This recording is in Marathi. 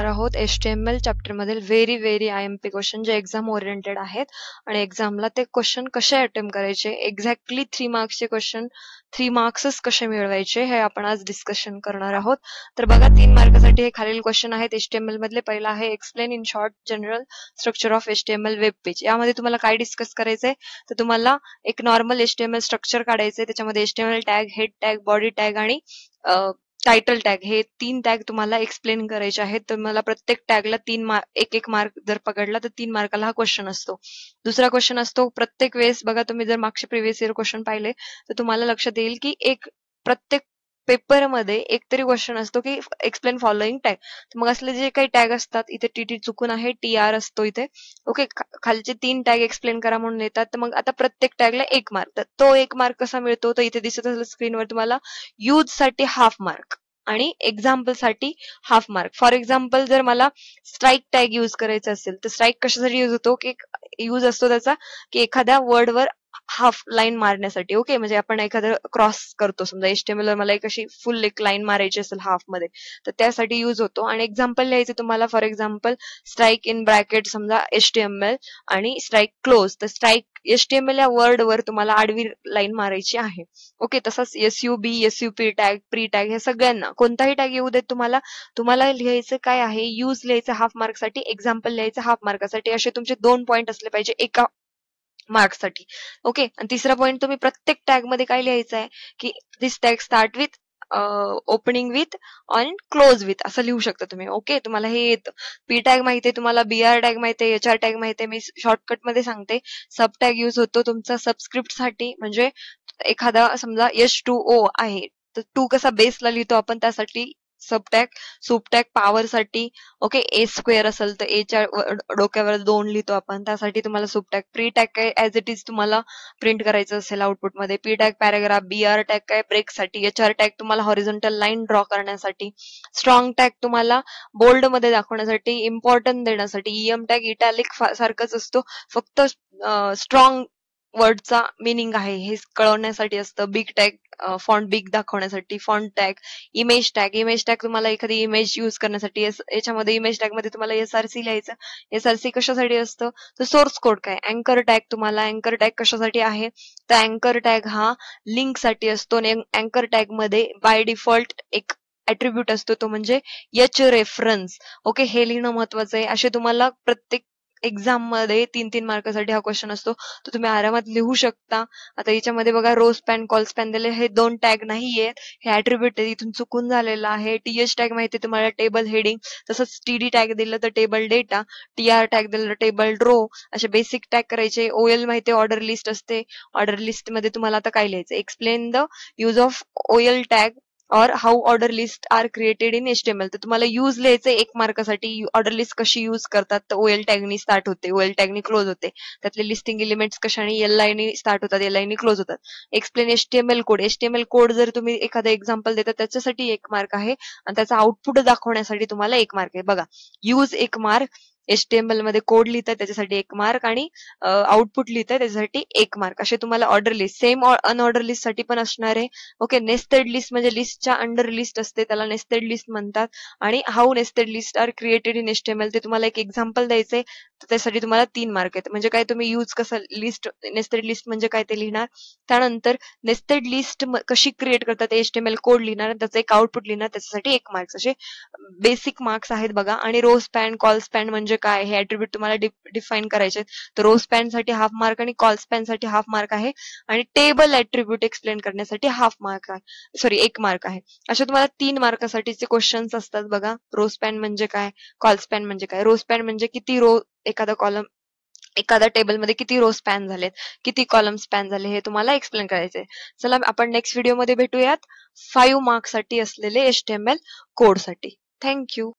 बघणार आहोत HTML चॅप्टर मधील व्हेरी IMP क्वेश्चन जे एक्झाम ओरिएंटेड आहेत आणि एक्झामला ते क्वेश्चन कसे अटेम्प्ट करायचे, एक्झॅक्टली 3 मार्क्सचे क्वेश्चन 3 मार्क्सच कसे मिळवायचे हे आपण आज डिस्कशन करणार आहोत. तर बघा 3 मार्कासाठी हे खालील क्वेश्चन आहेत HTML मधले. पहिला आहे explain in short general structure of HTML web page. यामध्ये तुम्हाला काय डिस्कस करायचंय तर तुम्हाला एक नॉर्मल HTML स्ट्रक्चर काढायचंय. त्याच्यामध्ये HTML tag, head tag, body tag आणि टायटल टॅग हे 3 टॅग तुम्हाला एक्सप्लेन करायचे आहेत. तर मला प्रत्येक टॅगला 1 मार्क जर पकडला तर 3 मार्काला हा क्वेश्चन असतो. दुसरा क्वेश्चन असतो प्रत्येक वेळेस बघा तुम्ही जर मागचे प्रिव्हियस इयर क्वेश्चन पाहिले तर तुम्हाला लक्षात येईल की प्रत्येक पेपरमध्ये एक तरी क्वेश्चन असतो की एक्सप्लेन फॉलोइंग टॅग. मग असले जे काही टॅग असतात इथे टी चुकून आहे TR असतो इथे. ओके, खालचे 3 टॅग एक्सप्लेन करा म्हणून येतात. तर मग आता प्रत्येक टॅगला 1 मार्क. तर तो 1 मार्क कसा मिळतो तर इथे दिसत असेल स्क्रीनवर तुम्हाला यूज साठी हाफ मार्क आणि एक्झाम्पल साठी हाफ मार्क. फॉर एक्झाम्पल जर मला स्ट्राईक टॅग यूज करायचा असेल तर स्ट्राईक कशासाठी यूज होतो की यूज असतो त्याचा की एखाद्या वर्डवर हाफ लाईन मारण्यासाठी. ओके, म्हणजे आपण एखादं क्रॉस करतो समजा HTML वर मला एक अशी फुल एक लाईन मारायची असेल हाफ मध्ये तर त्यासाठी यूज होतो. आणि एक्झाम्पल लिहायचं तुम्हाला for example strike in bracket समजा HTML आणि स्ट्राईक क्लोज. तर स्ट्राईक HTML या वर्ड वर तुम्हाला आडवी लाईन मारायची आहे. ओके, तसंच SUB, SUP tag, pre tag हे सगळ्यांना कोणताही टॅग येऊ देत तुम्हाला लिहायचं काय आहे यूज लिहायचं हाफ मार्कसाठी, एक्झाम्पल लिहायचं हाफ मार्कासाठी. असे तुमचे 2 पॉईंट असले पाहिजे एका मार्क्ससाठी. ओके, आणि तिसरा पॉईंट तुम्ही प्रत्येक टॅग मध्ये काय लिहायचं आहे की this tag start with opening with आणि क्लोज विथ असं लिहू शकता तुम्ही. ओके, तुम्हाला हे येतं. पी टॅग माहितीये तुम्हाला, BR टॅग माहितीये, HR टॅग माहितीये. मी शॉर्टकट मध्ये सांगते. सब टॅग यूज होतो तुमचा सबस्क्रिप्ट साठी, म्हणजे एखादा समजा H2O आहे तर 2 कसा बेसला लिहितो आपण त्यासाठी सब टॅग. सुप टॅग पॉवर साठी. ओके, A² असेल तर Aच्या डोक्यावर 2 लिहितो आपण त्यासाठी तुम्हाला सुप टॅग. प्री टॅग काय ऍज इट इज तुम्हाला प्रिंट करायचं असेल आउटपुट मध्ये. P tag paragraph, BR tag काय ब्रेक साठी, HR टॅग तुम्हाला हॉरिझॉन्टल लाईन ड्रॉ करण्यासाठी, स्ट्रॉंग टॅग तुम्हाला बोल्ड मध्ये दाखवण्यासाठी, इम्पॉर्टंट देण्यासाठी, EM टॅग इटॅलिक सारखंच असतो फक्त स्ट्रॉंग वर्डचा मिनिंग आहे हे कळवण्यासाठी असतं. बिग टॅग फॉन्ट बिग दाखवण्यासाठी, फॉन्ट टॅग, इमेज टॅग तुम्हाला एखादी इमेज यूज करण्यासाठी. याच्यामध्ये इमेज टॅग मध्ये तुम्हाला SRC लिहायचं. SRC कशासाठी असतं तर सोर्स कोड काय. अँकर टॅग तुम्हाला, अँकर टॅग कशासाठी आहे तर अँकर टॅग हा लिंक साठी असतो आणि अँकर टॅग मध्ये बाय डिफॉल्ट एक ऍट्रिब्यूट असतो तो म्हणजे H रेफरन्स. ओके, हे लिहिणं महत्वाचं आहे. असे तुम्हाला प्रत्येक एक्झाम मध्ये 3 मार्कासाठी हा क्वेश्चन असतो तो तुम्ही आरामात लिहू शकता. आता याच्यामध्ये बघा रो स्पॅन, कॉल स्पॅन दिले, हे 2 टॅग नाहीये, हे ऍट्रिब्यूट इथून चुकून झालेलं आहे. TH टॅग माहिती तुम्हाला टेबल हेडिंग, तसंच TD टॅग दिलं तर टेबल डेटा, TR टॅग दिलं तर टेबल रो. असे बेसिक टॅग करायचे. OL माहिती ऑर्डर लिस्ट असते. ऑर्डर लिस्ट मध्ये तुम्हाला आता काय लिहायचं, explain the use of OL tag और how order list are created in HTML. तर तुम्हाला यूज लिहायचं 1 मार्कासाठी. ऑर्डर लिस्ट कशी यूज करतात तर OL टॅगनी स्टार्ट होते, OL टॅगनी क्लोज होते. त्यातले लिस्टिंग एलिमेंट्स कशाने LI नी स्टार्ट होतात, LI नी क्लोज होतात. Explain HTML code. HTML code जर तुम्ही एखादा एक्झाम्पल देता त्याच्यासाठी 1 मार्क आहे आणि त्याचा आउटपुट दाखवण्यासाठी तुम्हाला 1 मार्क आहे. बघा, यूज 1 मार्क, HTML मध्ये कोड लिहिताय त्याच्यासाठी 1 मार्क आणि आउटपुट लिहिताय त्याच्यासाठी 1 मार्क. असे तुम्हाला order list same unordered list साठी पण असणार आहे. ओके, नेस्टेड लिस्ट म्हणजे लिस्टच्या अंडर लिस्ट असते त्याला नेस्टेड लिस्ट म्हणतात. आणि how nested list are created in HTML ते तुम्हाला एक एक्झाम्पल द्यायचंय तर त्यासाठी तुम्हाला 3 मार्क आहेत. म्हणजे काय तुम्ही यूज कसं लिस्ट, नेस्टेड लिस्ट म्हणजे काय ते लिहिणार. त्यानंतर नेस्टेड लिस्ट कशी क्रिएट करतात HTML कोड लिहिणार, त्याचं एक आउटपुट लिहिणार, त्याच्यासाठी 1 मार्क्स. असे बेसिक मार्क्स आहेत बघा. आणि रो स्पॅन, कॉल स्पॅन म्हणजे काय हे ऍट्रिब्यूट तुम्हाला डिफाईन करायचे. तर रो स्पॅन साठी हाफ मार्क आणि कॉल स्पॅन साठी हाफ मार्क आहे आणि टेबल ऍट्रिब्यूट एक्सप्लेन करण्यासाठी हाफ मार्क आहे, सॉरी 1 मार्क आहे. अशा तुम्हाला 3 मार्कासाठीचे क्वेश्चन्स असतात बघा. रो स्पॅन म्हणजे काय, कॉल स्पॅन म्हणजे काय. रो स्पॅन म्हणजे किती रो एखाद्या टेबलमध्ये किती रो स्पॅन झालेत, किती कॉलम स्पॅन झाले हे तुम्हाला एक्सप्लेन करायचंय. चला आपण नेक्स्ट व्हिडिओमध्ये भेटूयात 5 मार्क्स साठी असलेले HTML कोड साठी. थँक्यू.